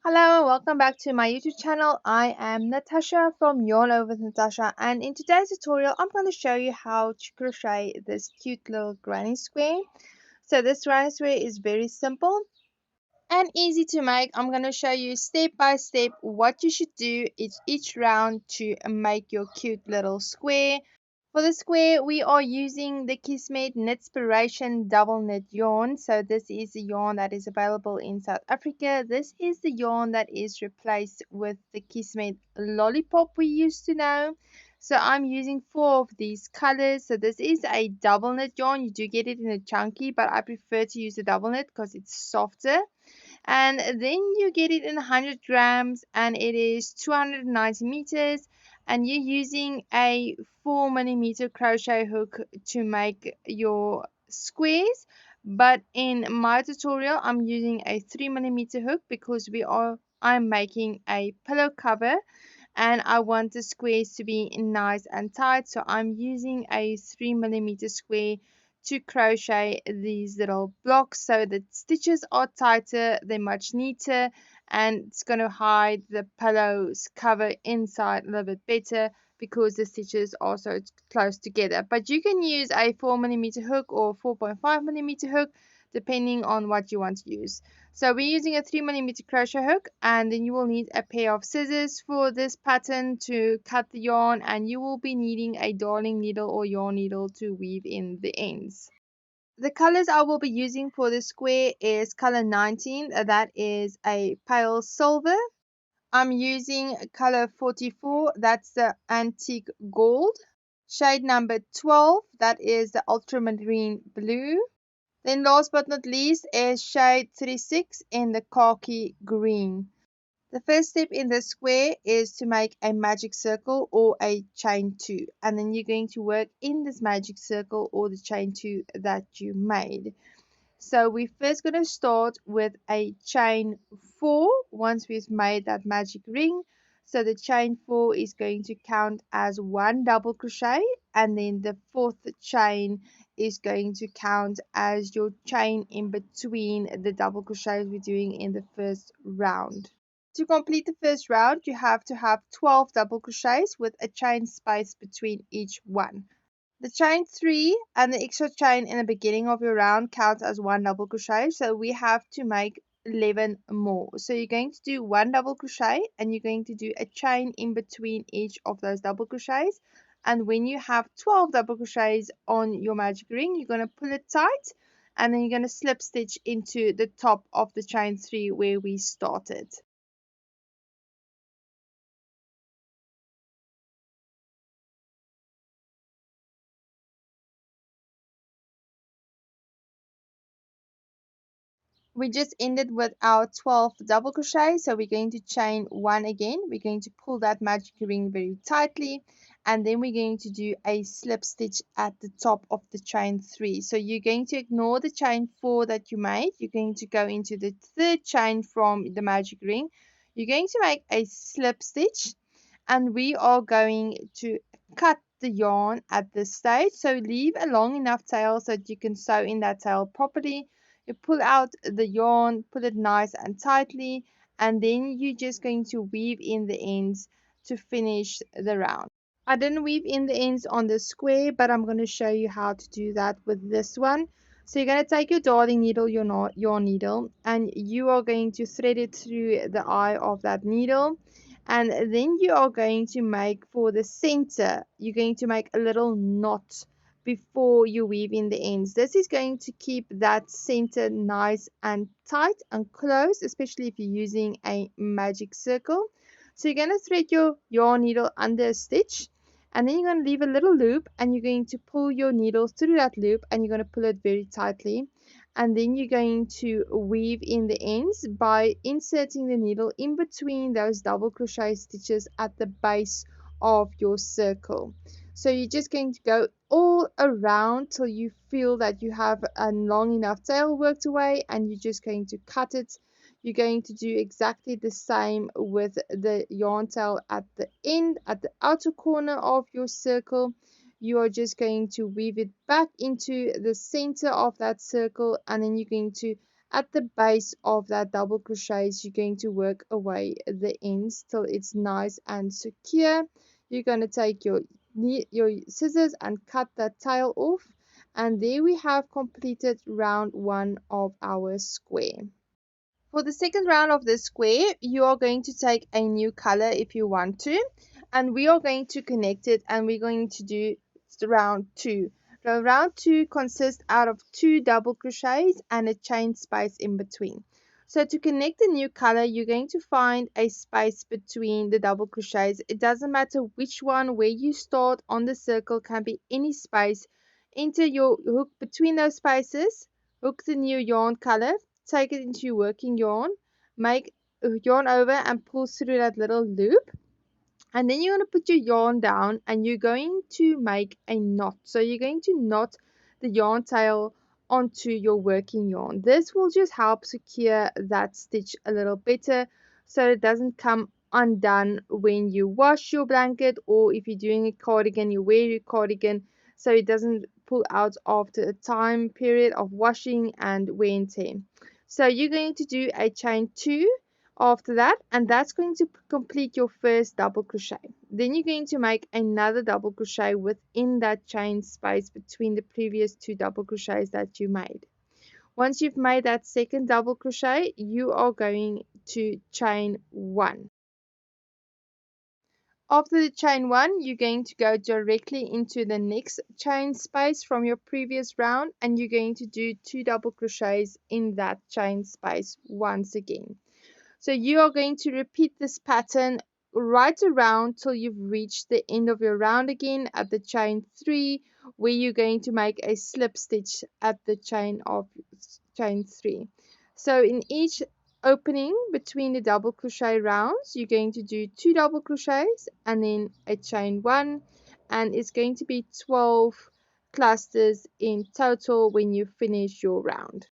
Hello and welcome back to my YouTube channel. I am Natasha from Yarn Over with Natasha, and in today's tutorial I'm going to show you how to crochet this cute little granny square. So this granny square is very simple and easy to make. I'm going to show you step by step what you should do each round to make your cute little square. For the square, we are using the Kismet Knitspiration double knit yarn. So this is the yarn that is available in South Africa. This is the yarn that is replaced with the Kismet lollipop we used to know. So I'm using four of these colors. So this is a double knit yarn. You do get it in a chunky, but I prefer to use the double knit because it's softer. And then you get it in 100 grams and it is 290 meters, and you're using a 4 millimeter crochet hook to make your squares. But in my tutorial I'm using a 3 millimeter hook because I'm making a pillow cover and I want the squares to be nice and tight, so I'm using a 3 millimeter square to crochet these little blocks so the stitches are tighter, they're much neater, and it's going to hide the pillow's cover inside a little bit better because the stitches are so close together. But you can use a 4 millimeter hook or 4.5 millimeter hook depending on what you want to use. So we're using a 3 millimeter crochet hook, and then you will need a pair of scissors for this pattern to cut the yarn, and you will be needing a darning needle or yarn needle to weave in the ends. The colors I will be using for this square is color 19, that is a pale silver. I'm using color 44, that's the antique gold. Shade number 12, that is the ultramarine blue. Then last but not least is shade 36 in the khaki green. The first step in the square is to make a magic circle or a chain 2, and then you're going to work in this magic circle or the chain 2 that you made. So we're first going to start with a chain 4 once we've made that magic ring. So the chain 4 is going to count as one double crochet, and then the fourth chain is going to count as your chain in between the double crochets we're doing in the first round. To complete the first round, you have to have 12 double crochets with a chain space between each one. The chain 3 and the extra chain in the beginning of your round counts as one double crochet, so we have to make 11 more. So you're going to do one double crochet and you're going to do a chain in between each of those double crochets. And when you have 12 double crochets on your magic ring, you're going to pull it tight, and then you're going to slip stitch into the top of the chain 3 where we started. We just ended with our 12 double crochet, so we're going to chain 1 again. We're going to pull that magic ring very tightly, and then we're going to do a slip stitch at the top of the chain 3. So you're going to ignore the chain 4 that you made. You're going to go into the third chain from the magic ring. You're going to make a slip stitch, and we are going to cut the yarn at this stage. So leave a long enough tail so that you can sew in that tail properly. You pull out the yarn, pull it nice and tightly, and then you're just going to weave in the ends to finish the round. I didn't weave in the ends on the square, but I'm going to show you how to do that with this one. So you're going to take your darning needle, your needle, and you are going to thread it through the eye of that needle. And then you are going to make for the center, you're going to make a little knot before you weave in the ends. This is going to keep that center nice and tight and close, especially if you're using a magic circle. So you're going to thread your yarn needle under a stitch, and then you're going to leave a little loop, and you're going to pull your needle through that loop, and you're going to pull it very tightly. And then you're going to weave in the ends by inserting the needle in between those double crochet stitches at the base of your circle. So you're just going to go all around till you feel that you have a long enough tail worked away, and you're just going to cut it. You're going to do exactly the same with the yarn tail at the end, at the outer corner of your circle. You are just going to weave it back into the center of that circle, and then you're going to at the base of that double crochets, you're going to work away the ends till it's nice and secure. You're going to take your scissors and cut that tail off, and there we have completed round 1 of our square. For the second round of this square, you are going to take a new color if you want to, and we are going to connect it, and we're going to do round 2. So round 2 consists out of 2 double crochets and a chain space in between. So to connect the new color, you're going to find a space between the double crochets. It doesn't matter which one, where you start on the circle, can be any space. Enter your hook between those spaces, hook the new yarn color, take it into your working yarn, make a yarn over and pull through that little loop, and then you're going to put your yarn down and you're going to make a knot. So you're going to knot the yarn tail onto your working yarn. This will just help secure that stitch a little better so it doesn't come undone when you wash your blanket, or if you're doing a cardigan, you wear your cardigan, so it doesn't pull out after a time period of washing and wear and tear. So you're going to do a chain 2 after that, and that's going to complete your first double crochet. Then you're going to make another double crochet within that chain space between the previous 2 double crochets that you made. Once you've made that second double crochet, you are going to chain 1. After the chain 1, you're going to go directly into the next chain space from your previous round, and you're going to do 2 double crochets in that chain space once again. So you are going to repeat this pattern right around till you've reached the end of your round again at the chain 3, where you're going to make a slip stitch at the chain 3. So in each opening between the double crochet rounds, you're going to do 2 double crochets and then a chain 1, and it's going to be 12 clusters in total when you finish your round.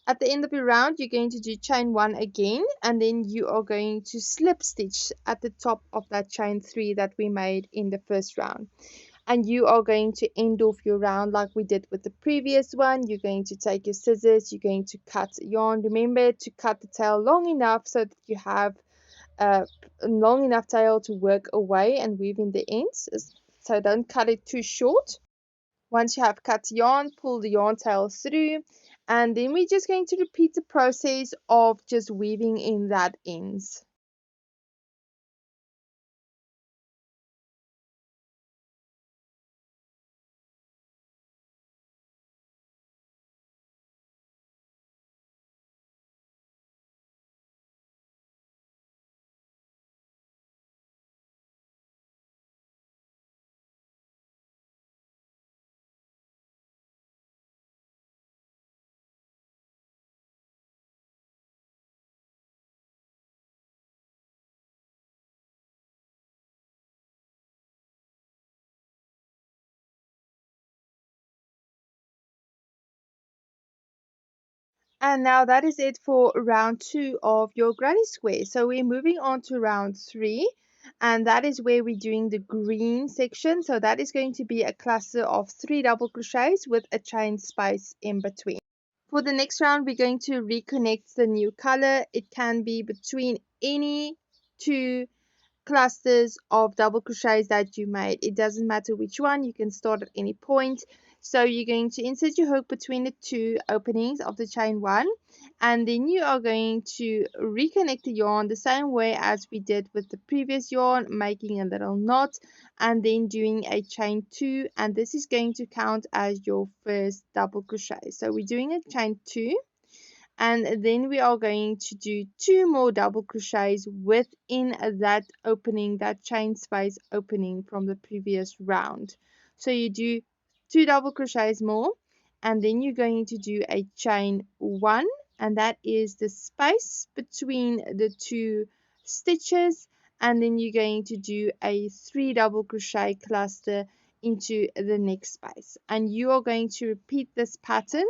At the end of your round, you're going to do chain 1 again, and then you are going to slip stitch at the top of that chain 3 that we made in the first round. And you are going to end off your round like we did with the previous one. You're going to take your scissors, you're going to cut yarn. Remember to cut the tail long enough so that you have a long enough tail to work away and weave in the ends. So don't cut it too short. Once you have cut yarn, pull the yarn tail through, and then we're just going to repeat the process of just weaving in that ends. And now that is it for round 2 of your granny square. So we're moving on to round 3, and that is where we're doing the green section. So that is going to be a cluster of 3 double crochets with a chain space in between. For the next round, we're going to reconnect the new color. It can be between any 2 clusters of double crochets that you made. It doesn't matter which one, you can start at any point. So you're going to insert your hook between the 2 openings of the chain 1, and then you are going to reconnect the yarn the same way as we did with the previous yarn, making a little knot and then doing a chain 2, and this is going to count as your first double crochet. So we're doing a chain 2, and then we are going to do 2 more double crochets within that opening, that chain space opening from the previous round. So you do 2 double crochets more, and then you're going to do a chain 1, and that is the space between the 2 stitches, and then you're going to do a 3 double crochet cluster into the next space, and you are going to repeat this pattern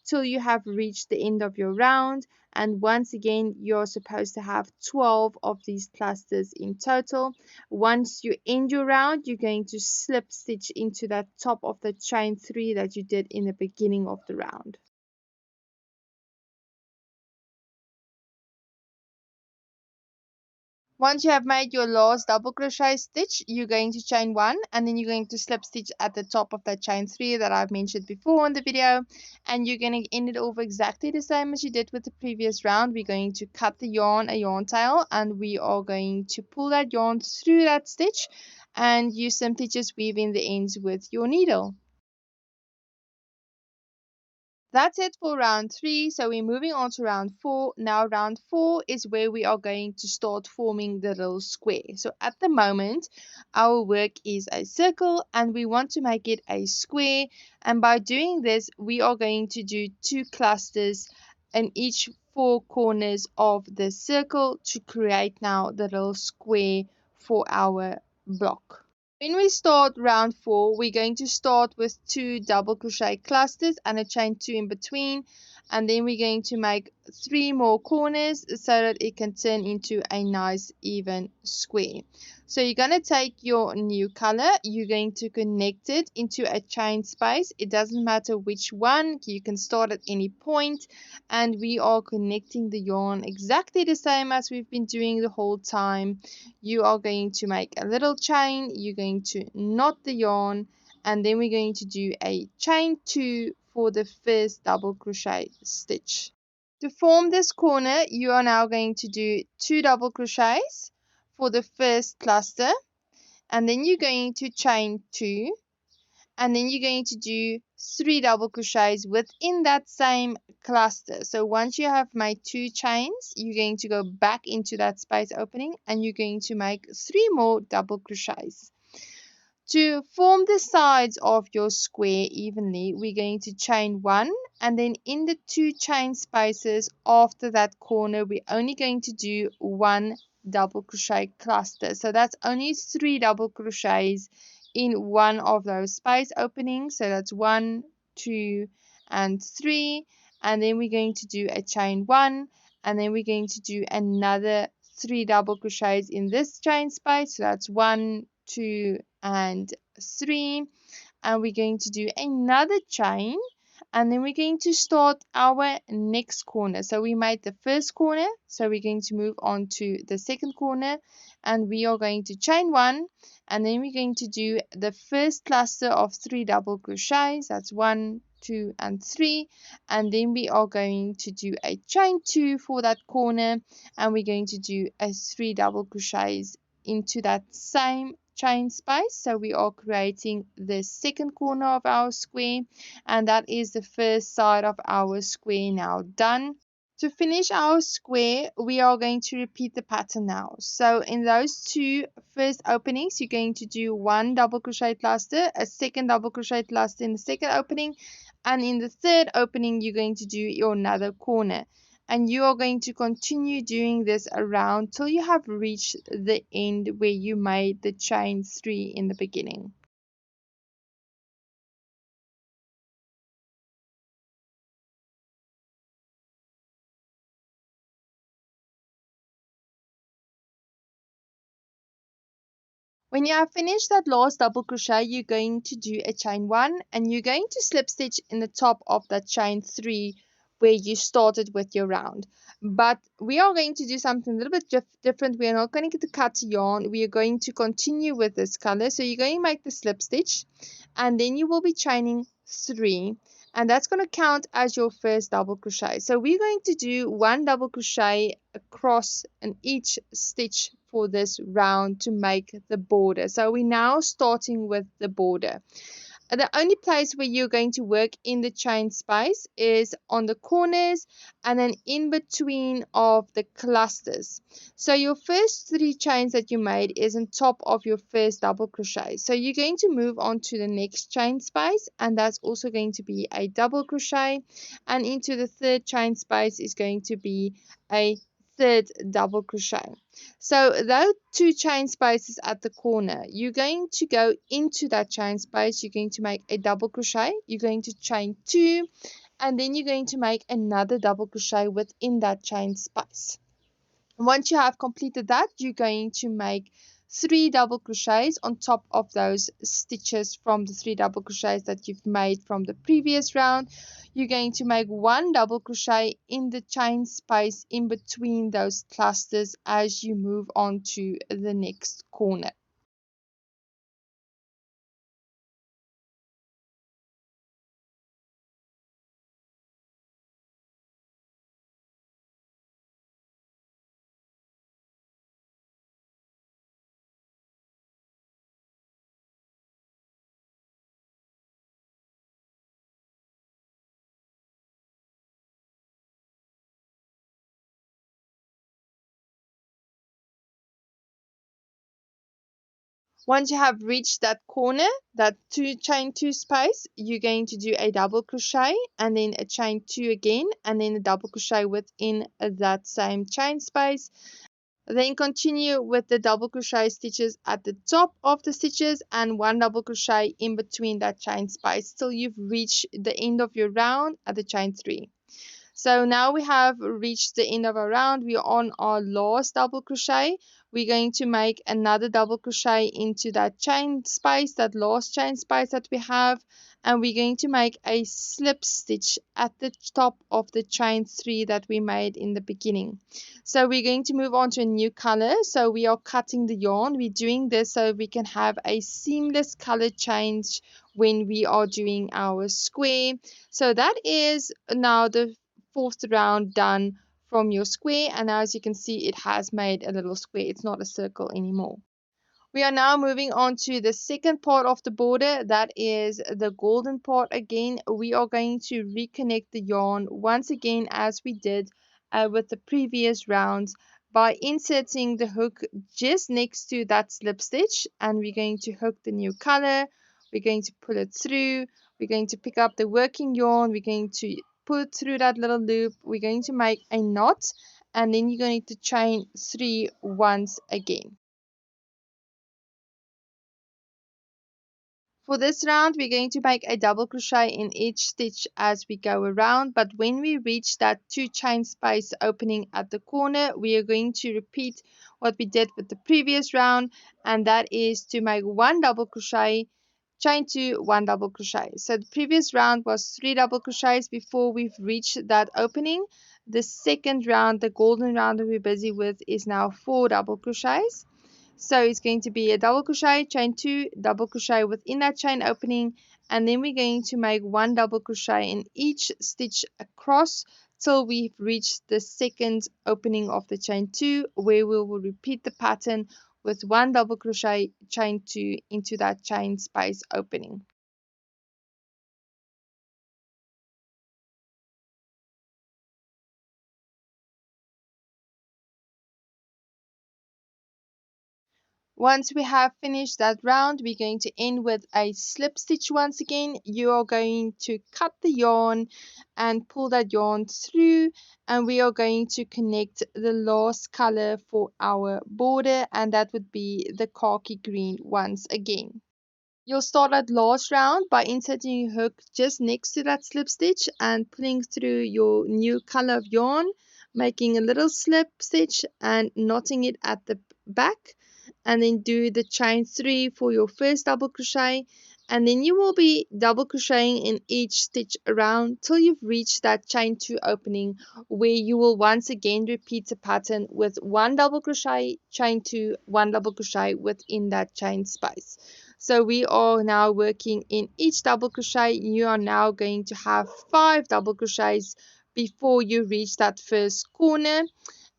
till you have reached the end of your round. And once again, you're supposed to have 12 of these clusters in total. Once you end your round, you're going to slip stitch into that top of the chain 3 that you did in the beginning of the round. Once you have made your last double crochet stitch, you're going to chain 1 and then you're going to slip stitch at the top of that chain 3 that I've mentioned before in the video, and you're going to end it off exactly the same as you did with the previous round. We're going to cut the yarn a yarn tail and we are going to pull that yarn through that stitch, and you simply just weave in the ends with your needle. That's it for round 3. So we're moving on to round 4. Now round 4 is where we are going to start forming the little square. So at the moment our work is a circle and we want to make it a square, and by doing this we are going to do 2 clusters in each 4 corners of the circle to create now the little square for our block. When we start round 4, we're going to start with 2 double crochet clusters and a chain 2 in between, and then we're going to make 3 more corners so that it can turn into a nice even square. So you're going to take your new color, you're going to connect it into a chain space. It doesn't matter which one, you can start at any point, and we are connecting the yarn exactly the same as we've been doing the whole time. You are going to make a little chain, you're going to knot the yarn, and then we're going to do a chain 2 for the first double crochet stitch. To form this corner, you are now going to do 2 double crochets for the first cluster, and then you're going to chain 2, and then you're going to do 3 double crochets within that same cluster. So once you have made 2 chains, you're going to go back into that space opening and you're going to make 3 more double crochets. To form the sides of your square evenly, we're going to chain 1, and then in the 2 chain spaces after that corner we're only going to do 1 double crochet cluster. So that's only 3 double crochets in one of those space openings. So that's 1, 2 and 3, and then we're going to do a chain 1, and then we're going to do another 3 double crochets in this chain space. So that's 1, 2 and 3, and we're going to do another chain, and then we're going to start our next corner. So we made the first corner, so we're going to move on to the second corner, and we are going to chain 1, and then we're going to do the first cluster of 3 double crochets. That's 1, 2 and 3, and then we are going to do a chain 2 for that corner, and we're going to do a 3 double crochets into that same chain space. So we are creating the second corner of our square, and that is the first side of our square now done. To finish our square, we are going to repeat the pattern now. So in those 2 first openings, you're going to do 1 double crochet cluster, a second double crochet cluster in the second opening, and in the third opening you're going to do your another corner, and you are going to continue doing this around till you have reached the end where you made the chain 3 in the beginning. When you have finished that last double crochet, you're going to do a chain 1, and you're going to slip stitch in the top of that chain 3 where you started with your round. But we are going to do something a little bit different. We are not going to get to cut yarn. We are going to continue with this color. So you're going to make the slip stitch, and then you will be chaining 3, and that's going to count as your first double crochet. So we're going to do 1 double crochet across in each stitch for this round to make the border. So we're now starting with the border. The only place where you're going to work in the chain space is on the corners and then in between of the clusters. So your first 3 chains that you made is on top of your first double crochet. So you're going to move on to the next chain space, and that's also going to be a double crochet, and into the third chain space is going to be a third double crochet. So those 2 chain spaces at the corner, you're going to go into that chain space, you're going to make a double crochet, you're going to chain 2, and then you're going to make another double crochet within that chain space. Once you have completed that, you're going to make 3 double crochets on top of those stitches from the 3 double crochets that you've made from the previous round. You're going to make 1 double crochet in the chain space in between those clusters as you move on to the next corner. Once you have reached that corner, that chain 2 space, you're going to do a double crochet and then a chain 2 again and then a double crochet within that same chain space. Then continue with the double crochet stitches at the top of the stitches and 1 double crochet in between that chain space till you've reached the end of your round at the chain 3. So now we have reached the end of our round. We are on our last double crochet. We're going to make another double crochet into that chain space, that last chain space that we have, and we're going to make a slip stitch at the top of the chain 3 that we made in the beginning. So we're going to move on to a new color. So we are cutting the yarn. We're doing this so we can have a seamless color change when we are doing our square. So that is now the 4th round done from your square, and as you can see, it has made a little square. It's not a circle anymore. We are now moving on to the second part of the border, that is the golden part. Again, we are going to reconnect the yarn once again as we did with the previous rounds by inserting the hook just next to that slip stitch, and we're going to hook the new color. We're going to pull it through. We're going to pick up the working yarn. We're going to pull it through that little loop. We're going to make a knot, and then you're going to chain 3 once again. For this round, we're going to make a double crochet in each stitch as we go around, but when we reach that 2 chain space opening at the corner, we are going to repeat what we did with the previous round, and that is to make 1 double crochet, chain 2, 1 double crochet. So the previous round was 3 double crochets before we've reached that opening. The second round, the golden round that we're busy with, is now 4 double crochets. So it's going to be a double crochet, chain 2, double crochet within that chain opening, and then we're going to make 1 double crochet in each stitch across till we've reached the second opening of the chain 2, where we will repeat the pattern with 1 double crochet, chain 2 into that chain space opening. Once we have finished that round, we're going to end with a slip stitch once again. You are going to cut the yarn and pull that yarn through, and we are going to connect the last color for our border, and that would be the khaki green once again. You'll start that last round by inserting your hook just next to that slip stitch and pulling through your new color of yarn, making a little slip stitch and knotting it at the back, and then do the chain 3 for your first double crochet, and then you will be double crocheting in each stitch around till you've reached that chain 2 opening, where you will once again repeat the pattern with 1 double crochet, chain 2, 1 double crochet within that chain space. So we are now working in each double crochet. You are now going to have 5 double crochets before you reach that first corner,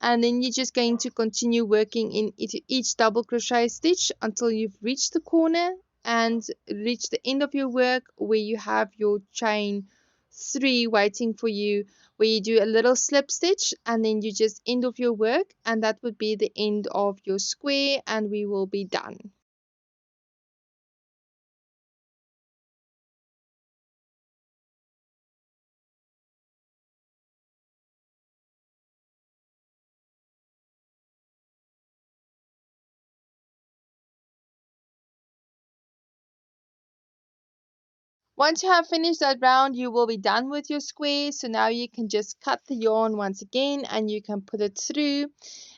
and then you're just going to continue working in each double crochet stitch until you've reached the corner and reach the end of your work, where you have your chain 3 waiting for you, where you do a little slip stitch and then you just end of your work, and that would be the end of your square, and we will be done. Once you have finished that round, you will be done with your square. So now you can just cut the yarn once again and you can put it through.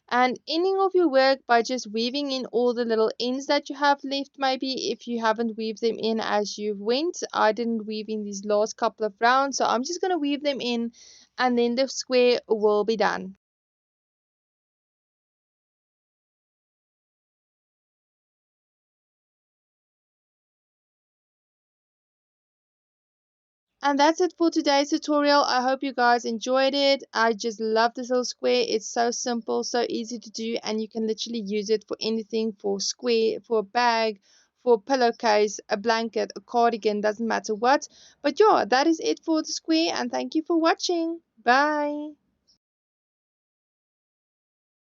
and ending off your work by just weaving in all the little ends that you have left. Maybe if you haven't weaved them in as you went, I didn't weave in these last couple of rounds, so I'm just going to weave them in and then the square will be done. And that's it for today's tutorial. I hope you guys enjoyed it. I just love this little square. It's so simple, so easy to do, and you can literally use it for anything, for square, for a bag, for a pillowcase, a blanket, a cardigan, doesn't matter what. But yeah, that is it for the square, and thank you for watching. Bye.